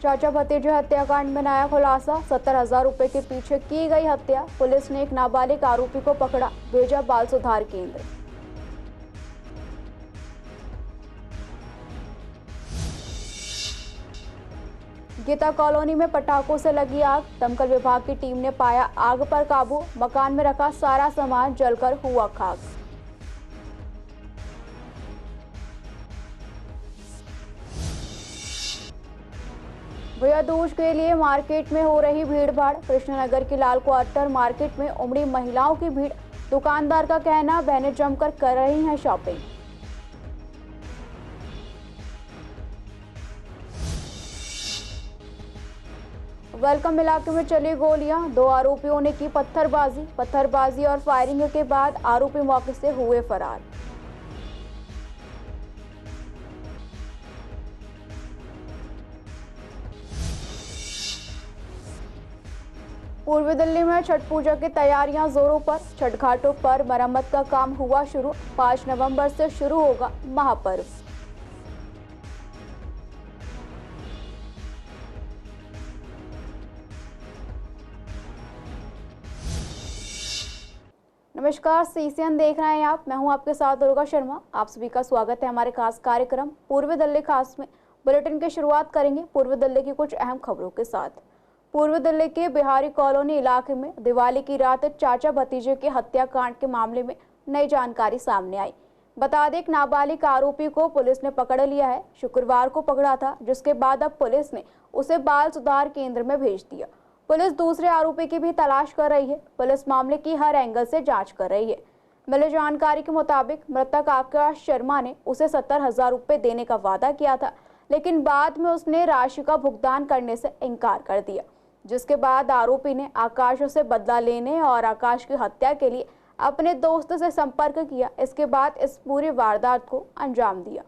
चाचा भतीजे हत्याकांड में नया खुलासा, 70,000 रुपए के पीछे की गई हत्या। पुलिस ने एक नाबालिग आरोपी को पकड़ा, भेजा बाल सुधार केंद्र। गीता कॉलोनी में पटाखों से लगी आग, दमकल विभाग की टीम ने पाया आग पर काबू। मकान में रखा सारा सामान जलकर हुआ खाक। भैया दूज के लिए मार्केट में हो रही भीड़ भाड़। कृष्णनगर की लाल क्वार्टर मार्केट में उमड़ी महिलाओं की भीड़। दुकानदार का कहना, बहनें जमकर कर रही हैं शॉपिंग। वेलकम इलाके में चली गोलियां, 2 आरोपियों ने की पत्थरबाजी और फायरिंग के बाद आरोपी मौके से हुए फरार। पूर्वी दिल्ली में छठ पूजा की तैयारियां जोरों पर। छठ घाटों पर मरम्मत का काम हुआ शुरू। 5 नवंबर से शुरू होगा महापर्व। नमस्कार, सीसीएन देख रहे हैं आप। मैं हूं आपके साथ दुर्गा शर्मा। आप सभी का स्वागत है हमारे खास कार्यक्रम पूर्वी दिल्ली खास में। बुलेटिन की शुरुआत करेंगे पूर्वी दिल्ली की कुछ अहम खबरों के साथ। पूर्वी दिल्ली के बिहारी कॉलोनी इलाके में दिवाली की रात चाचा भतीजे के हत्याकांड के मामले में नई जानकारी सामने आई। बता दें, एक नाबालिग आरोपी को पुलिस ने पकड़ लिया है। शुक्रवार को पकड़ा था, जिसके बाद अब पुलिस ने उसे बाल सुधार केंद्र में भेज दिया। पुलिस दूसरे आरोपी की भी तलाश कर रही है। पुलिस मामले की हर एंगल से जांच कर रही है। मिली जानकारी के मुताबिक मृतक आकाश शर्मा ने उसे 70,000 रुपए देने का वादा किया था, लेकिन बाद में उसने राशि का भुगतान करने से इनकार कर दिया, जिसके बाद आरोपी ने आकाश से बदला लेने और आकाश की हत्या के लिए अपने दोस्त से संपर्क किया। इसके बाद इस पूरी वारदात को अंजाम दिया।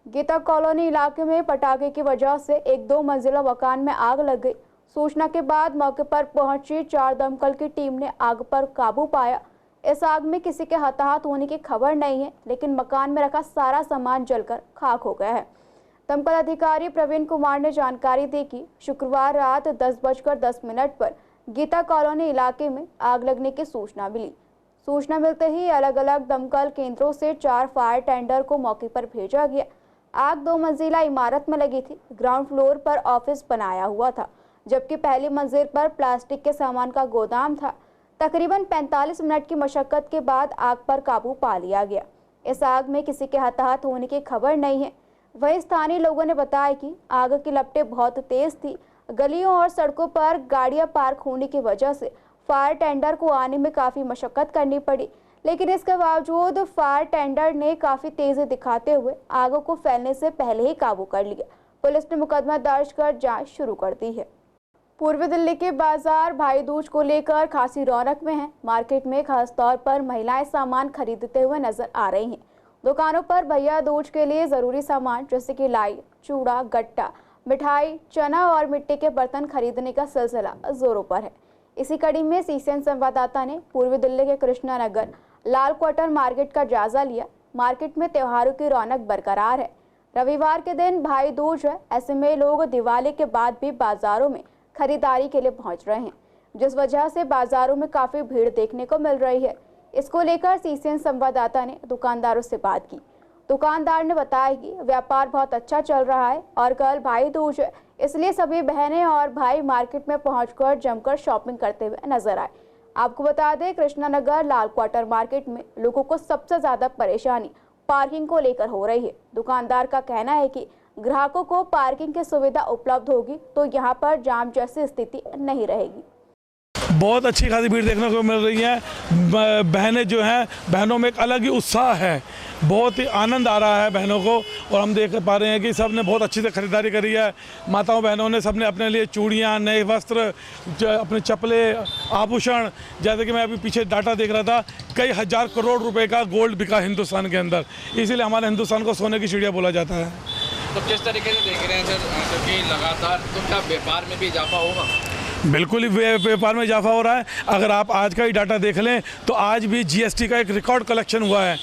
गीता कॉलोनी इलाके में पटाखे की वजह से एक 2 मंजिला मकान में आग लग गई। सूचना के बाद मौके पर पहुंची 4 दमकल की टीम ने आग पर काबू पाया। इस आग में किसी के हताहत होने की खबर नहीं है, लेकिन मकान में रखा सारा सामान जलकर खाक हो गया है। दमकल अधिकारी प्रवीण कुमार ने जानकारी दी कि शुक्रवार रात 10:10 पर गीता कॉलोनी इलाके में आग लगने की सूचना मिली। सूचना मिलते ही अलग अलग दमकल केंद्रों से 4 फायर टेंडर को मौके पर भेजा गया। आग 2 मंजिला इमारत में लगी थी। ग्राउंड फ्लोर पर ऑफिस बनाया हुआ था, जबकि पहली मंजिल पर प्लास्टिक के सामान का गोदाम था। तकरीबन 45 मिनट की मशक्कत के बाद आग पर काबू पा लिया गया। इस आग में किसी के हताहत होने की खबर नहीं है। वहीं स्थानीय लोगों ने बताया कि आग की लपटें बहुत तेज थी। गलियों और सड़कों पर गाड़ियां पार्क होने की वजह से फायर टेंडर को आने में काफ़ी मशक्कत करनी पड़ी, लेकिन इसके बावजूद फायर टेंडर ने काफ़ी तेज़ी दिखाते हुए आग को फैलने से पहले ही काबू कर लिया। पुलिस ने मुकदमा दर्ज कर जाँच शुरू कर दी है। पूर्वी दिल्ली के बाजार भाई दूज को लेकर खासी रौनक में है। मार्केट में खासतौर पर महिलाएं सामान खरीदते हुए नजर आ रही हैं। दुकानों पर भैया दूज के लिए जरूरी सामान जैसे कि लाई, चूड़ा, गट्टा, मिठाई, चना और मिट्टी के बर्तन खरीदने का सिलसिला जोरों पर है। इसी कड़ी में सीसीएन संवाददाता ने पूर्वी दिल्ली के कृष्णनगर लाल क्वार्टर मार्केट का जायजा लिया। मार्केट में त्योहारों की रौनक बरकरार है। रविवार के दिन भाई दूज है, ऐसे में लोग दिवाली के बाद भी बाजारों में खरीदारी के लिए पहुंच रहे हैं, जिस वजह से बाजारों में काफी भीड़ देखने को मिल रही है। इसको लेकर सीसीएन संवाददाता ने दुकानदारों से बात की। दुकानदार ने बताया कि व्यापार बहुत अच्छा चल रहा है और कल भाई दूज है, इसलिए सभी बहनें और भाई मार्केट में पहुंचकर जमकर शॉपिंग करते हुए नजर आए। आपको बता दें, कृष्णनगर लाल क्वार्टर मार्केट में लोगों को सबसे ज्यादा परेशानी पार्किंग को लेकर हो रही है। दुकानदार का कहना है कि ग्राहकों को पार्किंग की सुविधा उपलब्ध होगी तो यहाँ पर जाम जैसी स्थिति नहीं रहेगी। बहुत अच्छी खासी भीड़ देखने को मिल रही है। बहनें जो हैं, बहनों में एक अलग ही उत्साह है, बहुत ही आनंद आ रहा है बहनों को। और हम देख पा रहे हैं कि सब ने बहुत अच्छी से खरीदारी करी है। माताओं बहनों ने सबने अपने लिए चूड़ियाँ, नए वस्त्र, अपने चप्पले, आभूषण, जैसे कि मैं अभी पीछे डाटा देख रहा था, कई हजार करोड़ रुपए का गोल्ड बिका हिंदुस्तान के अंदर। इसीलिए हमारे हिंदुस्तान को सोने की चिड़िया बोला जाता है। तो किस तरीके से देख रहे हैं सर, क्योंकि लगातार तो क्या व्यापार में भी इजाफा होगा? बिल्कुल ही व्यापार में इजाफा हो रहा है। अगर आप आज का ही डाटा देख लें तो आज भी जीएसटी का एक रिकॉर्ड कलेक्शन हुआ है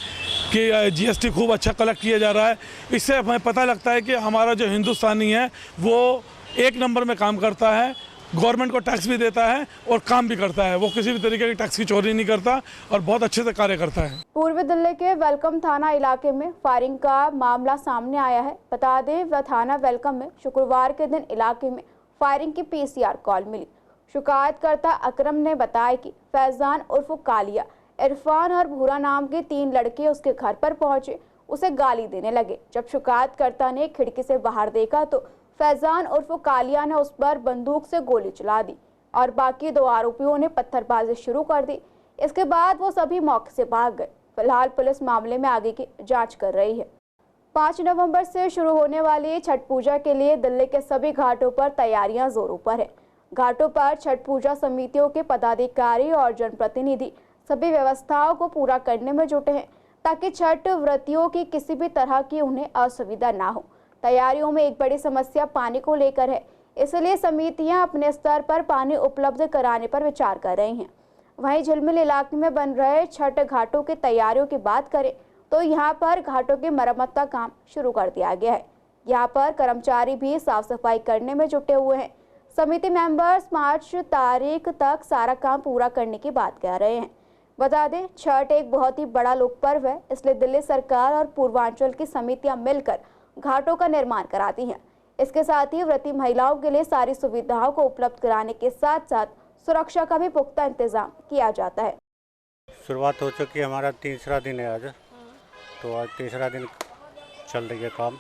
कि जीएसटी खूब अच्छा कलेक्ट किया जा रहा है। इससे हमें पता लगता है कि हमारा जो हिंदुस्तानी है वो एक नंबर में काम करता है, गवर्नमेंट को टैक्स भी देता है और काम भी करता है। वो किसी भी तरीके की टैक्स की चोरी नहीं करता और बहुत अच्छे से कार्य करता है। पूर्वी दिल्ली के वेलकम थाना इलाके में फायरिंग का मामला सामने आया है। बता दें, वह थाना वेलकम में शुक्रवार के दिन इलाके में फायरिंग की पीसीआर कॉल मिली। शिकायतकर्ता अकरम ने बताया कि फैजान उर्फ कालिया, इरफान और भूरा नाम के 3 लड़के उसके घर पर पहुंचे, उसे गाली देने लगे। जब शिकायतकर्ता ने खिड़की से बाहर देखा तो फैजान उर्फ कालिया ने उस पर बंदूक से गोली चला दी और बाकी 2 आरोपियों ने पत्थरबाजी शुरू कर दी। इसके बाद वो सभी मौके से भाग गए। फिलहाल पुलिस मामले में आगे की जांच कर रही है। 5 नवंबर से शुरू होने वाली छठ पूजा के लिए दिल्ली के सभी घाटों पर तैयारियां जोरों पर है। घाटों पर छठ पूजा समितियों के पदाधिकारी और जनप्रतिनिधि सभी व्यवस्थाओं को पूरा करने में जुटे हैं ताकि छठ व्रतियों की किसी भी तरह की उन्हें असुविधा ना हो। तैयारियों में एक बड़ी समस्या पानी को लेकर है, इसलिए समितियां अपने स्तर पर पानी उपलब्ध कराने पर विचार कर रही हैं। वहीं झिलमिल इलाके में बन रहे छठ घाटों की तैयारियों की बात करें तो यहां पर घाटों की मरम्मत का काम शुरू कर दिया गया है। यहां पर कर्मचारी भी साफ सफाई करने में जुटे हुए हैं। समिति मेंबर्स 5 तारीख तक सारा काम पूरा करने की बात कह रहे हैं। बता दें, छठ एक बहुत ही बड़ा लोक पर्व है, इसलिए दिल्ली सरकार और पूर्वांचल की समितियां मिलकर घाटों का निर्माण कराती हैं। इसके साथ ही व्रती महिलाओं के लिए सारी सुविधाओं को उपलब्ध कराने के साथ साथ सुरक्षा का भी पुख्ता इंतजाम किया जाता है। शुरुआत हो चुकी है, हमारा तीसरा दिन है आज। तो आज तीसरा दिन चल रही है काम।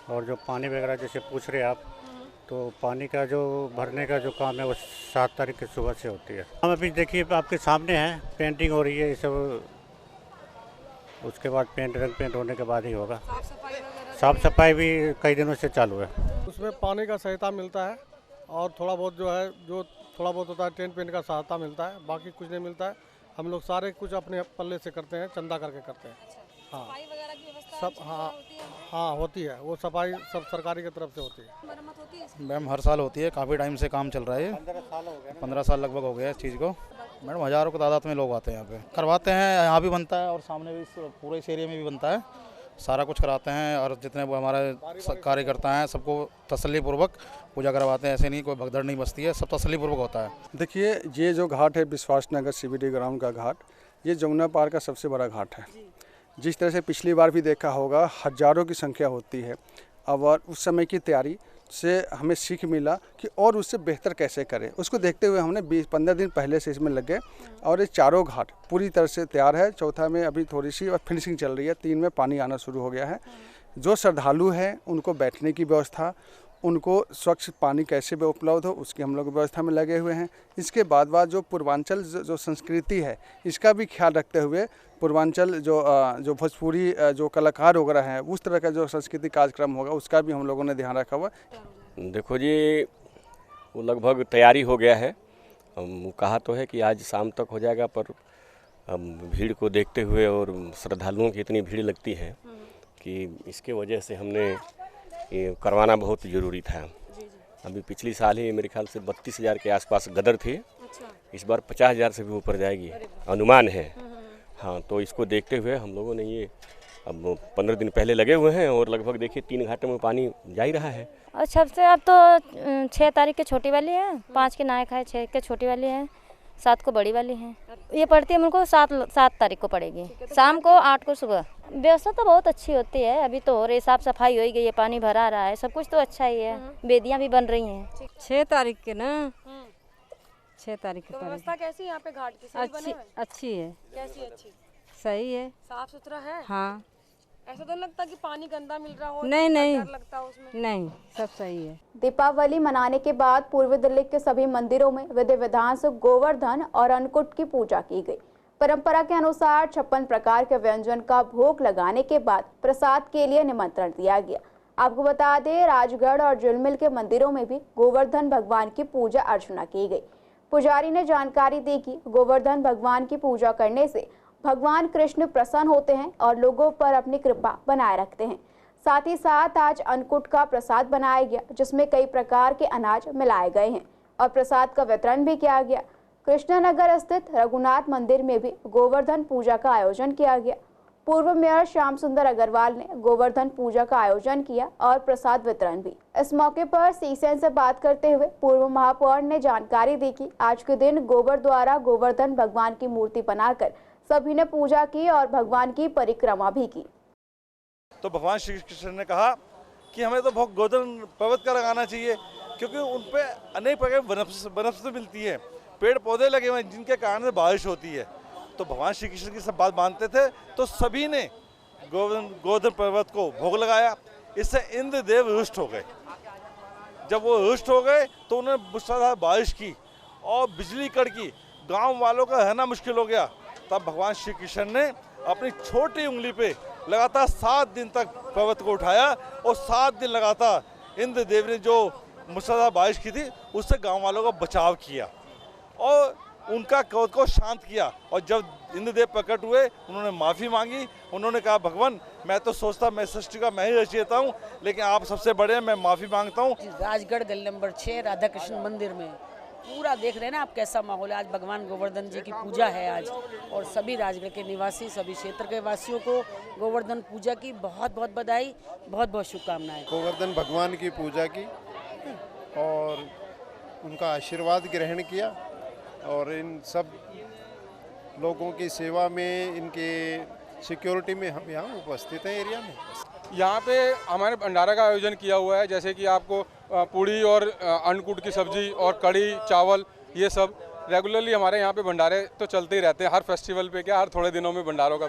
और जो पानी वगैरह जैसे पूछ रहे हैं आप, तो पानी का जो भरने का जो काम है वो 7 तारीख की सुबह से होती है। हम अभी देखिए आपके सामने है, पेंटिंग हो रही है, ये सब उसके बाद रंग पेंट होने के बाद ही होगा। साफ सफाई भी कई दिनों से चालू है। उसमें पानी का सहायता मिलता है और थोड़ा बहुत जो थोड़ा बहुत होता है टेंट पेंट का सहायता मिलता है, बाकी कुछ नहीं मिलता है। हम लोग सारे कुछ अपने पल्ले से करते हैं, चंदा करके करते हैं। हाँ, सफाई वगैरह की व्यवस्था सब हाँ होती है, वो सफाई सब सरकारी की तरफ से होती है। मरम्मत होती है मैम हर साल होती है, काफ़ी टाइम से काम चल रहा है। 15 साल लगभग हो गया इस चीज़ को। मैडम हज़ारों की तादाद में लोग आते हैं यहाँ पे, करवाते हैं। यहाँ भी बनता है और सामने भी पूरे इस एरिया में भी बनता है। सारा कुछ कराते हैं और जितने वो हमारे कार्यकर्ता हैं सबको तसल्लीपूर्वक पूजा करवाते हैं। ऐसे नहीं कोई भगदड़ नहीं बसती है, सब तसल्लीपूर्वक होता है। देखिए, ये जो घाट है विश्वास नगर CBD ग्राउंड का घाट, ये जमुना पार का सबसे बड़ा घाट है। जिस तरह से पिछली बार भी देखा होगा, हजारों की संख्या होती है। अब और उस समय की तैयारी से हमें सीख मिला कि और उससे बेहतर कैसे करें। उसको देखते हुए हमने 20-15 दिन पहले से इसमें लग गए और ये चारों घाट पूरी तरह से तैयार है। चौथा में अभी थोड़ी सी और फिनिशिंग चल रही है। 3 में पानी आना शुरू हो गया है। जो श्रद्धालु हैं उनको बैठने की व्यवस्था, उनको स्वच्छ पानी कैसे भी उपलब्ध हो उसकी हम लोग व्यवस्था में लगे हुए हैं। इसके बाद जो पूर्वांचल जो संस्कृति है इसका भी ख्याल रखते हुए पूर्वांचल जो भोजपुरी जो कलाकार वगैरह हैं उस तरह का जो सांस्कृतिक कार्यक्रम होगा उसका भी हम लोगों ने ध्यान रखा हुआ। देखो जी, वो लगभग तैयारी हो गया है। कहा तो है कि आज शाम तक हो जाएगा, पर भीड़ को देखते हुए और श्रद्धालुओं की इतनी भीड़ लगती है कि इसके वजह से हमने ये करवाना बहुत ज़रूरी था। अभी पिछली साल ही मेरे ख्याल से 32,000 के आसपास गदर थे। इस बार 50,000 से भी ऊपर जाएगी अनुमान है। हाँ, तो इसको देखते हुए हम लोगों ने ये अब 15 दिन पहले लगे हुए हैं और लगभग देखिए 3 घाटों में पानी जा ही रहा है। और सबसे अब तो 6 तारीख के छोटी वाली है, 5 के नायक है, 6 के छोटी वाली है, 7 को बड़ी वाली है। ये पड़ती है मुझको 7 तारीख को पड़ेगी, शाम को 8 को सुबह। व्यवस्था तो बहुत अच्छी होती है। अभी तो हो रही, साफ सफाई हो गई है, पानी भरा रहा है, सब कुछ तो अच्छा ही है। बेदियाँ भी बन रही हैं। 6 तारीख के ना, 6 तारीख की व्यवस्था कैसी है यहाँ पे घाट की? अच्छी है। कैसी अच्छी? सही है, साफ सुथरा है। हाँ। ऐसा तो लगता कि पानी गंदा मिल रहा हो? नहीं नहीं, डर लगता है उसमें? नहीं, सब सही है। दीपावली मनाने के बाद पूर्वी दिल्ली के सभी मंदिरों में विधि विधान से गोवर्धन और अन्नकूट की पूजा की गई। परंपरा के अनुसार 56 प्रकार के व्यंजन का भोग लगाने के बाद प्रसाद के लिए निमंत्रण दिया गया। आपको बता दें, राजगढ़ और झिलमिल के मंदिरों में भी गोवर्धन भगवान की पूजा अर्चना की गई। पुजारी ने जानकारी दी कि गोवर्धन भगवान की पूजा करने से भगवान कृष्ण प्रसन्न होते हैं और लोगों पर अपनी कृपा बनाए रखते हैं। साथ ही साथ आज अन्नकूट का प्रसाद बनाया गया, जिसमें कई प्रकार के अनाज मिलाए गए हैं और प्रसाद का वितरण भी किया गया। कृष्णनगर स्थित रघुनाथ मंदिर में भी गोवर्धन पूजा का आयोजन किया गया। पूर्व मेयर श्याम सुंदर अग्रवाल ने गोवर्धन पूजा का आयोजन किया और प्रसाद वितरण भी। इस मौके पर सीसीएन से बात करते हुए पूर्व महापौर ने जानकारी दी कि आज के दिन गोबर द्वारा गोवर्धन भगवान की मूर्ति बनाकर सभी ने पूजा की और भगवान की परिक्रमा भी की। तो भगवान श्री कृष्ण ने कहा कि हमें तो गोवर्धन पर्वत का लगाना चाहिए, क्योंकि उन पे अनेक प्रकार की वनस्पति मिलती है, पेड़ पौधे लगे हुए हैं जिनके कारण से बारिश होती है। तो भगवान श्री कृष्ण की सब बात मानते थे, तो सभी ने गोवर्धन पर्वत को भोग लगाया। इससे इंद्र देव रुष्ट हो गए। जब वो रुष्ट हो गए तो उन्होंने मूसलाधार बारिश की और बिजली कड़की, गांव वालों का रहना मुश्किल हो गया। तब भगवान श्री कृष्ण ने अपनी छोटी उंगली पे लगातार 7 दिन तक पर्वत को उठाया और 7 दिन लगातार इंद्र देव ने जो मूसलाधार बारिश की थी उससे गांव वालों का बचाव किया और उनका क्रोध को शांत किया। और जब इंद्रदेव प्रकट हुए उन्होंने माफ़ी मांगी। उन्होंने कहा, भगवान मैं तो सोचता मैं सृष्टि का मैं ही रचयिता हूँ, लेकिन आप सबसे बड़े हैं, मैं माफ़ी मांगता हूँ। राजगढ़ गली नंबर 6 राधा कृष्ण मंदिर में पूरा देख रहे हैं ना आप कैसा माहौल है। आज भगवान गोवर्धन जी की पूजा है आज, और सभी राजगढ़ के निवासी, सभी क्षेत्र के वासियों को गोवर्धन पूजा की बहुत बहुत बधाई, बहुत बहुत शुभकामनाएं। गोवर्धन भगवान की पूजा की और उनका आशीर्वाद ग्रहण किया और इन सब लोगों की सेवा में, इनके सिक्योरिटी में हम यहाँ उपस्थित हैं एरिया में। यहाँ पे हमारे भंडारा का आयोजन किया हुआ है, जैसे कि आपको पूड़ी और अन्नकूट की सब्जी और कड़ी चावल, ये सब रेगुलरली हमारे यहाँ पे भंडारे तो चलते ही रहते हैं। हर फेस्टिवल पे क्या, हर थोड़े दिनों में भंडारों का।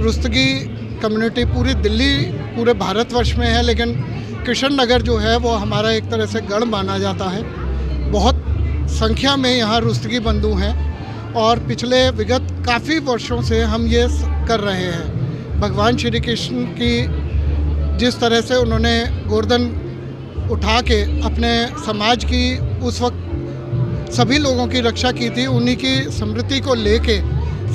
रुस्तगी कम्युनिटी पूरी दिल्ली, पूरे भारतवर्ष में है, लेकिन कृष्ण नगर जो है वो हमारा एक तरह से गढ़ माना जाता है। बहुत संख्या में यहाँ रुस्तगी बंधु हैं और पिछले विगत काफ़ी वर्षों से हम ये कर रहे हैं। भगवान श्री कृष्ण की जिस तरह से उन्होंने गोवर्धन उठा के अपने समाज की उस वक्त सभी लोगों की रक्षा की थी, उन्हीं की स्मृति को लेके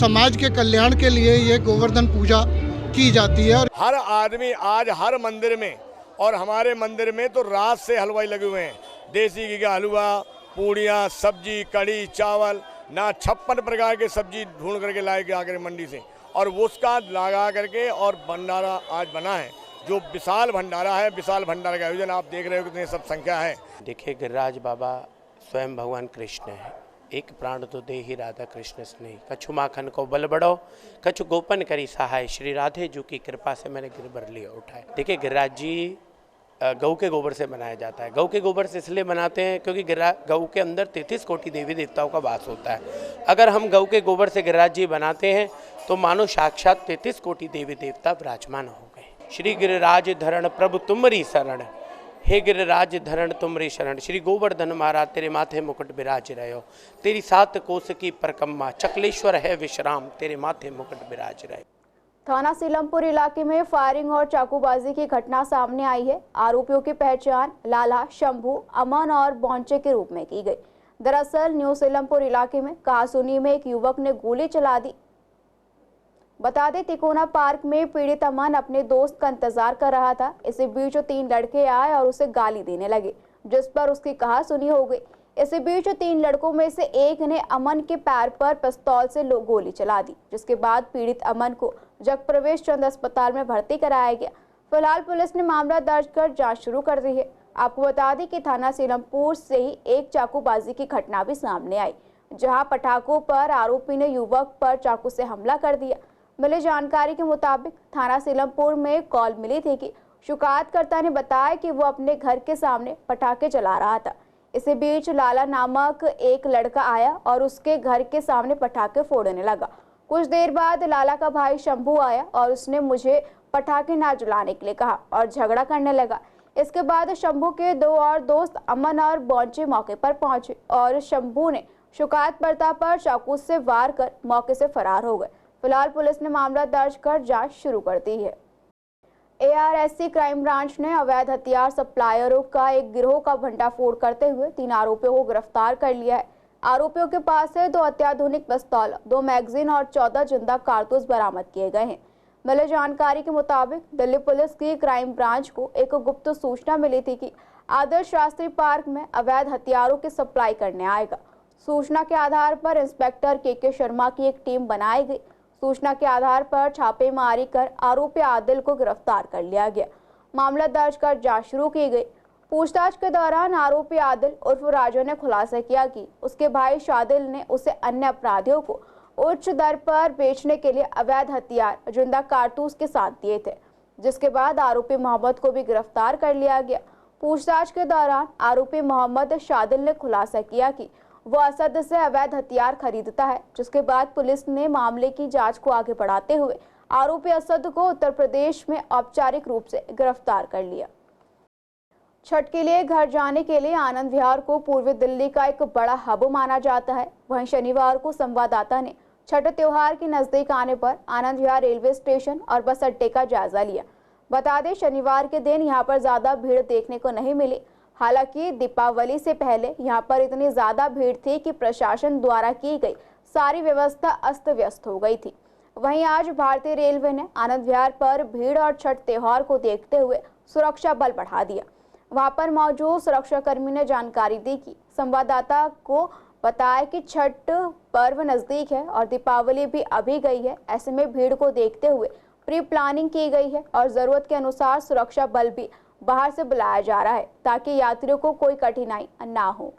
समाज के कल्याण के लिए ये गोवर्धन पूजा की जाती है। और हर आदमी आज हर मंदिर में, और हमारे मंदिर में तो रात से हलवाई लगे हुए हैं। देसी घी का हलवा, पूड़ियाँ, सब्जी, कड़ी, चावल, ना 56 प्रकार के सब्जी ढूंढ करके लाए आकर मंडी से, और उसका लगा करके और भंडारा आज बना है, जो विशाल भंडारा है। विशाल भंडारा का आयोजन आप देख रहे हो कितनी सब संख्या है। देखिए, गिरिराज बाबा स्वयं भगवान कृष्ण है। एक प्राण तो दे ही राधा कृष्ण स्नेही, कछु माखन को बल बढ़ो, कछु गोपन करी सहाय, श्री राधे जी की कृपा से मैंने गिरबर लिया उठाए। देखिए, गिरिराज जी गऊ के गोबर से बनाया जाता है। गऊ के गोबर से इसलिए बनाते हैं क्योंकि गऊ के अंदर 33 कोटि देवी देवताओं का वास होता है। अगर हम गऊ के गोबर से गिरिराज जी बनाते हैं तो मानो साक्षात 33 कोटि देवी देवता विराजमान हो गए। श्री गिरिराज धरण प्रभु तुमरी शरण, हे गिरिराज धरण तुमरी शरण, श्री गोवर्धन महाराज तेरे माथे मुकुट विराज रहे हो, तेरी 7 कोस की परकम्मा, चकलेश्वर है विश्राम, तेरे माथे मुकुट विराज रहे। थाना सीलमपुर इलाके में फायरिंग और चाकूबाजी की घटना सामने आई है। आरोपियों की पहचान लाला, शंभू, अमन और बौंचे के रूप में की गई। दरअसल न्यू सीलमपुर इलाके में कहासुनी में एक युवक ने गोली चला दी। बता दें, तिकोना पार्क में पीड़ित अमन अपने दोस्त का इंतजार कर रहा था। इसी बीच 3 लड़के आए और उसे गाली देने लगे, जिस पर उसकी कहासुनी हो गई। इसी बीच 3 लड़कों में से एक ने अमन के पैर पर पिस्तौल से गोली चला दी, जिसके बाद पीड़ित अमन को जगप्रवेश चंद अस्पताल में भर्ती कराया गया। फिलहाल पुलिस ने मामला दर्ज कर जांच शुरू कर दी है। आपको बता दें कि थाना सीलमपुर से ही एक चाकूबाजी की घटना भी सामने आई, जहां पटाखों पर आरोपी ने युवक पर चाकू से हमला कर दिया। मिली जानकारी के मुताबिक थाना सीलमपुर में कॉल मिली थी कि शिकायतकर्ता ने बताया कि वो अपने घर के सामने पटाखे चला रहा था। इसी बीच लाला नामक एक लड़का आया और उसके घर के सामने पटाखे फोड़ने लगा। कुछ देर बाद लाला का भाई शंभू आया और उसने मुझे पटाखे ना जलाने के लिए कहा और झगड़ा करने लगा। इसके बाद शंभू के 2 और दोस्त अमन और बौंचे मौके पर पहुंचे और शंभू ने शिकायतकर्ता पर चाकू से वार कर मौके से फरार हो गए। फिलहाल पुलिस ने मामला दर्ज कर जांच शुरू कर दी है। ARSC क्राइम ब्रांच ने अवैध हथियार सप्लायरों का एक गिरोह का भंडाफोड़ करते हुए 3 आरोपियों को गिरफ्तार कर लिया है। आरोपियों के पास से 2 अत्याधुनिक पिस्तौल, 2 मैगजीन और 14 जिंदा कारतूस बरामद किए गए हैं। मिली जानकारी के मुताबिक दिल्ली पुलिस की क्राइम ब्रांच को एक गुप्त सूचना मिली थी कि आदर्श शास्त्री पार्क में अवैध हथियारों की सप्लाई करने आएगा। सूचना के आधार पर इंस्पेक्टर KK शर्मा की एक टीम बनाई गई। सूचना के आधार पर छापेमारी कर आरोपी आदिल को गिरफ्तार कर लिया गया। मामला दर्ज कर जांच शुरू की गई। पूछताछ के दौरान आरोपी आदिल उर्फ राजू ने खुलासा किया कि उसके भाई शादिल ने उसे अन्य अपराधियों को उच्च दर पर बेचने के लिए अवैध हथियार जिंदा कारतूस के साथ दिए थे, जिसके बाद आरोपी मोहम्मद को भी गिरफ्तार कर लिया गया। पूछताछ के दौरान आरोपी मोहम्मद शादिल ने खुलासा किया कि वो असद से अवैध हथियार खरीदता है, जिसके बाद पुलिस ने मामले की जांच को आगे बढ़ाते हुए आरोपी असद को उत्तर प्रदेश में औपचारिक रूप से गिरफ्तार कर लिया। छठ के लिए घर जाने के लिए आनंद विहार को पूर्वी दिल्ली का एक बड़ा हब माना जाता है। वहीं शनिवार को संवाददाता ने छठ त्योहार के नजदीक आने पर आनंद विहार रेलवे स्टेशन और बस अड्डे का जायजा लिया। बता दें, शनिवार के दिन यहां पर ज्यादा भीड़ देखने को नहीं मिली। हालांकि दीपावली से पहले यहां पर इतनी ज्यादा भीड़ थी कि प्रशासन द्वारा की गई सारी व्यवस्था अस्त व्यस्त हो गई थी। वहीं आज भारतीय रेलवे ने आनंद विहार पर भीड़ और छठ त्योहार को देखते हुए सुरक्षा बल बढ़ा दिया। वहां पर मौजूद सुरक्षाकर्मी ने जानकारी दी कि संवाददाता को बताया कि छठ पर्व नजदीक है और दीपावली भी अभी गई है। ऐसे में भीड़ को देखते हुए प्री प्लानिंग की गई है और जरूरत के अनुसार सुरक्षा बल भी बाहर से बुलाया जा रहा है ताकि यात्रियों को कोई कठिनाई ना हो।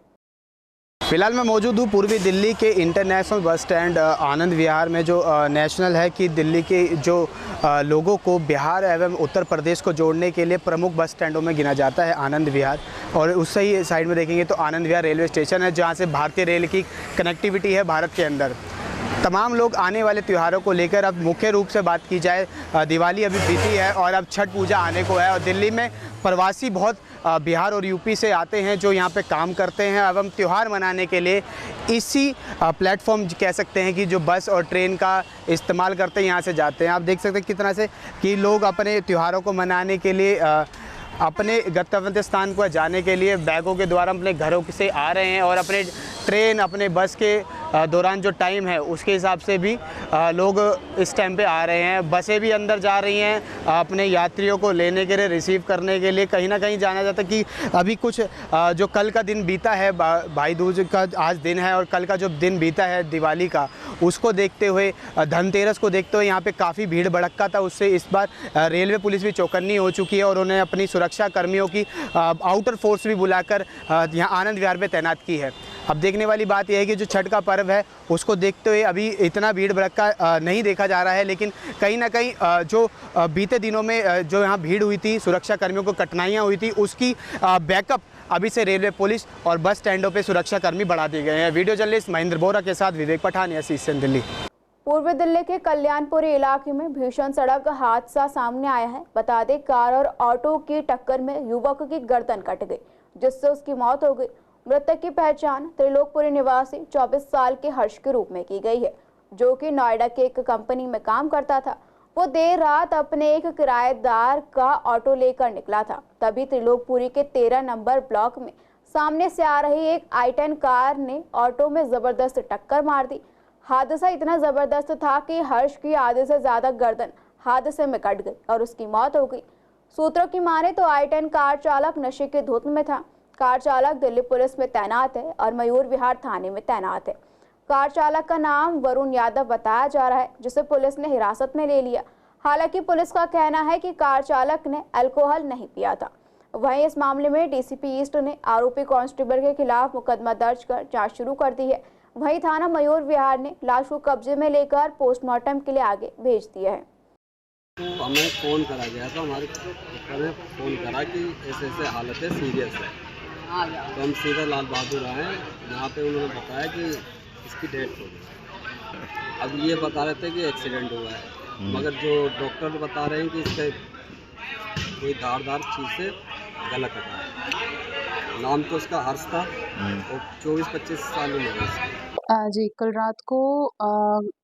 फिलहाल मैं मौजूद हूँ पूर्वी दिल्ली के international bus stand Anand Vihar में, जो नेशनल है कि दिल्ली के जो लोगों को बिहार एवं उत्तर प्रदेश को जोड़ने के लिए प्रमुख बस स्टैंडों में गिना जाता है आनंद विहार। और उससे ही साइड में देखेंगे तो आनंद विहार रेलवे स्टेशन है, जहाँ से भारतीय रेल की कनेक्टिविटी है भारत के अंदर। तमाम लोग आने वाले त्योहारों को लेकर, अब मुख्य रूप से बात की जाए, दिवाली अभी बीती है और अब छठ पूजा आने को है और दिल्ली में प्रवासी बहुत बिहार और यूपी से आते हैं जो यहाँ पे काम करते हैं एवं त्यौहार मनाने के लिए इसी प्लेटफॉर्म कह सकते हैं कि जो बस और ट्रेन का इस्तेमाल करते हैं, यहाँ से जाते हैं। आप देख सकते हैं कितना से कि लोग अपने त्योहारों को मनाने के लिए अपने गंतव्य स्थान पर जाने के लिए बैगों के द्वारा अपने घरों से आ रहे हैं और अपने ट्रेन अपने बस के दौरान जो टाइम है उसके हिसाब से भी लोग इस टाइम पे आ रहे हैं। बसें भी अंदर जा रही हैं अपने यात्रियों को लेने के लिए, रिसीव करने के लिए। कहीं ना कहीं जाना जाता है कि अभी कुछ जो कल का दिन बीता है, भाई दूज का आज दिन है और कल का जो दिन बीता है दिवाली का, उसको देखते हुए, धनतेरस को देखते हुए यहाँ पे काफ़ी भीड़ भड़क्का था। उससे इस बार रेलवे पुलिस भी चौकन्नी हो चुकी है और उन्हें अपनी सुरक्षा कर्मियों की आउटर फोर्स भी बुलाकर यहाँ आनंद विहार पे तैनात की है। अब देखने वाली बात यह है कि जो छठ का पर्व है उसको देखते हुए अभी इतना भीड़ भड़क्का नहीं देखा जा रहा है, लेकिन कहीं ना कहीं जो बीते दिनों में जो यहाँ भीड़ हुई थी, सुरक्षा कर्मियों को कठिनाइयाँ हुई थी, उसकी बैकअप अभी से रेलवे पुलिस और बस स्टैंडों पे सुरक्षा कर्मी बढ़ा दिए गए हैं। वीडियो जर्नलिस्ट महेंद्र बोरा के साथ विवेक पठान, एससीएन दिल्ली। पूर्वी दिल्ली के कल्याणपुरी इलाके में भीषण सड़क हादसा सामने आया है। बता दें, कार और ऑटो की टक्कर में युवक की गर्दन कट गई, जिससे उसकी मौत हो गई। मृतक की पहचान त्रिलोकपुरी निवासी 24 साल के हर्ष के रूप में की गई है, जो कि नोएडा के एक कंपनी में काम करता था। वो देर रात अपने एक किराएदार का ऑटो लेकर निकला था, तभी त्रिलोकपुरी के 13 नंबर ब्लॉक में सामने से आ रही एक i10 कार ने ऑटो में जबरदस्त टक्कर मार दी। हादसा इतना जबरदस्त था कि हर्ष की आधे से ज्यादा गर्दन हादसे में कट गई और उसकी मौत हो गई। सूत्रों की माने तो i10 कार चालक नशे के धुन में था। कार चालक दिल्ली पुलिस में तैनात है और मयूर विहार थाने में तैनात है। कार चालक का नाम वरुण यादव बताया जा रहा है, जिसे पुलिस ने हिरासत में ले लिया। हालांकि पुलिस का कहना है कि कार चालक ने अल्कोहल नहीं पिया था। वहीं इस मामले में डीसीपी ईस्ट ने आरोपी कांस्टेबल के खिलाफ मुकदमा दर्ज कर जांच शुरू कर दी है। वहीं थाना मयूर विहार ने लाश को कब्जे में लेकर पोस्टमार्टम के लिए आगे भेज दिया है। तो हमें फ़ोन करा गया था, हमारे हमें फ़ोन करा कि ऐसे ऐसे हालत है, सीरियस है। तो हम सीधा लाल बहादुर आए, यहाँ पे उन्होंने बताया कि इसकी डेथ हो गई। अब ये बता रहे थे कि एक्सीडेंट हुआ है, मगर जो डॉक्टर बता रहे हैं कि इसका कोई धारदार चीज़ से गला कटा है। नाम तो उसका हर्ष था और 24-25 साल उम्र है। जी, कल रात को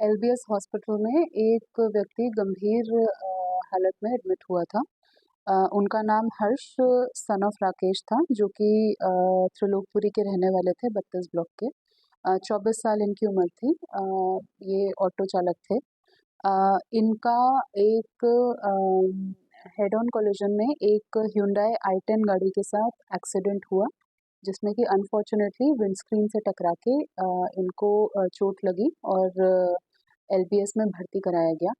LBS हॉस्पिटल में एक व्यक्ति गंभीर हालत में एडमिट हुआ था। उनका नाम हर्ष सन ऑफ राकेश था, जो कि त्रिलोकपुरी के रहने वाले थे, 32 ब्लॉक के। 24 साल इनकी उम्र थी। ये ऑटो चालक थे। इनका एक हेड ऑन कोलिजन में एक Hyundai i10 गाड़ी के साथ एक्सीडेंट हुआ, जिसमें कि अनफॉर्चुनेटली विंडस्क्रीन से टकरा के इनको चोट लगी और LBS में भर्ती कराया गया।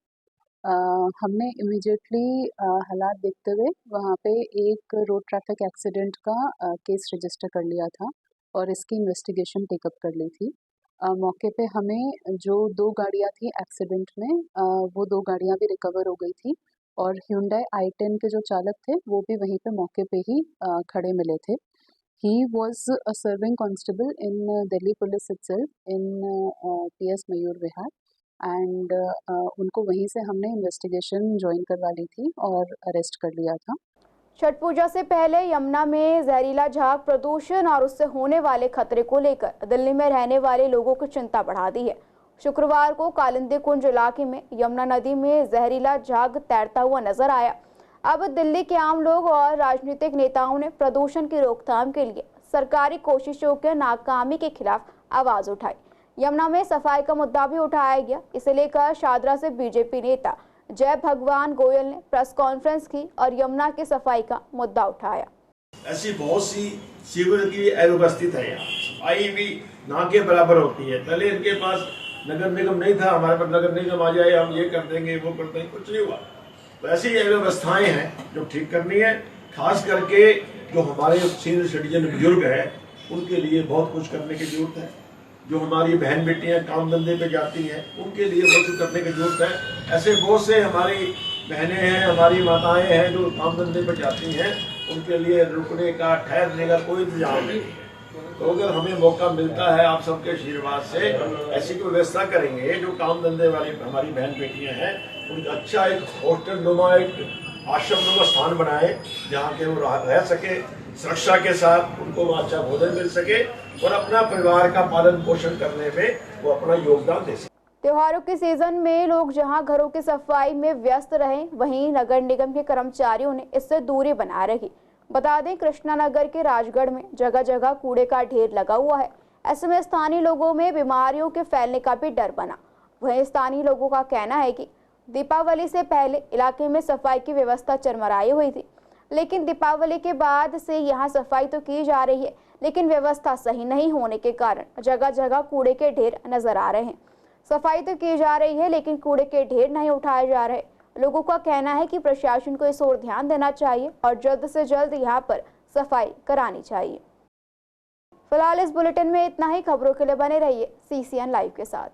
हमने इमीडिएटली हालात देखते हुए वहाँ पे एक रोड ट्रैफिक एक्सीडेंट का केस रजिस्टर कर लिया था और इसकी इन्वेस्टिगेशन टेकअप कर ली थी। मौके पे हमें जो 2 गाड़ियाँ थी एक्सीडेंट में, वो 2 गाड़ियाँ भी रिकवर हो गई थी और Hyundai i10 के जो चालक थे वो भी वहीं पे मौके पे ही खड़े मिले थे। He was a serving constable in Delhi Police itself in PS Mayur Vihar and उनको वहीं से हमने इन्वेस्टिगेशन ज्वाइन करवा ली थी और अरेस्ट कर लिया था। छठ पूजा से पहले यमुना में जहरीला झाग, प्रदूषण और उससे होने वाले खतरे को लेकर दिल्ली में रहने वाले लोगों की चिंता बढ़ा दी है। शुक्रवार को कालिंदी कुंज इलाके में यमुना नदी में जहरीला झाग तैरता हुआ नजर आया। अब दिल्ली के आम लोग और राजनीतिक नेताओं ने प्रदूषण की रोकथाम के लिए सरकारी कोशिशों के नाकामी के खिलाफ आवाज उठाई। यमुना में सफाई का मुद्दा भी उठाया गया। इसे लेकर शादरा से बीजेपी नेता जय भगवान गोयल ने प्रेस कॉन्फ्रेंस की और यमुना की सफाई का मुद्दा उठाया। ऐसी बहुत सी सीवर की अव्यवस्थित है, यहाँ सफाई भी ना के बराबर होती है। पहले इनके पास नगर निगम नहीं था, हमारे पास नगर निगम आ जाए हम ये कर देंगे वो कर देंगे, कुछ नहीं हुआ। तो ऐसी अव्यवस्थाएं हैं जो ठीक करनी है। खास करके जो हमारे सीनियर सिटीजन बुजुर्ग हैं उनके लिए बहुत कुछ करने की जरूरत है। जो हमारी बहन बेटियां काम धंधे पे जाती हैं उनके लिए बहुत कुछ करने की जरूरत है। ऐसे बहुत से हमारी बहनें हैं, हमारी माताएं हैं जो काम धंधे पे जाती हैं, उनके लिए रुकने का, ठहरने का कोई इंतजाम नहीं है। तो अगर हमें मौका मिलता है आप सबके आशीर्वाद से, ऐसी कोई व्यवस्था करेंगे जो काम धंधे वाली हमारी बहन बेटियां हैं उनका अच्छा एक हॉस्टल नुमा, एक आश्रम नुमा स्थान बनाए जहाँ के वो रह सके सुरक्षा के साथ, उनको अच्छा भोजन मिल सके और अपना परिवार का पालन पोषण करने में वो अपना योगदान दे सके। त्योहारों के सीजन में लोग जहां घरों की सफाई में व्यस्त रहे, वहीं नगर निगम के कर्मचारियों ने इससे दूरी बना रखी। बता दें, कृष्णानगर के राजगढ़ में जगह जगह कूड़े का ढेर लगा हुआ है। ऐसे में स्थानीय लोगों में बीमारियों के फैलने का भी डर बना। वहीं स्थानीय लोगों का कहना है कि दीपावली से पहले इलाके में सफाई की व्यवस्था चरमराई हुई थी, लेकिन दीपावली के बाद से यहाँ सफाई तो की जा रही है, लेकिन व्यवस्था सही नहीं होने के कारण जगह जगह कूड़े के ढेर नजर आ रहे हैं। सफाई तो की जा रही है लेकिन कूड़े के ढेर नहीं उठाए जा रहे। लोगों का कहना है कि प्रशासन को इस ओर ध्यान देना चाहिए और जल्द से जल्द यहाँ पर सफाई करानी चाहिए। फिलहाल इस बुलेटिन में इतना ही। खबरों के लिए बने रहिए CCN लाइव के साथ।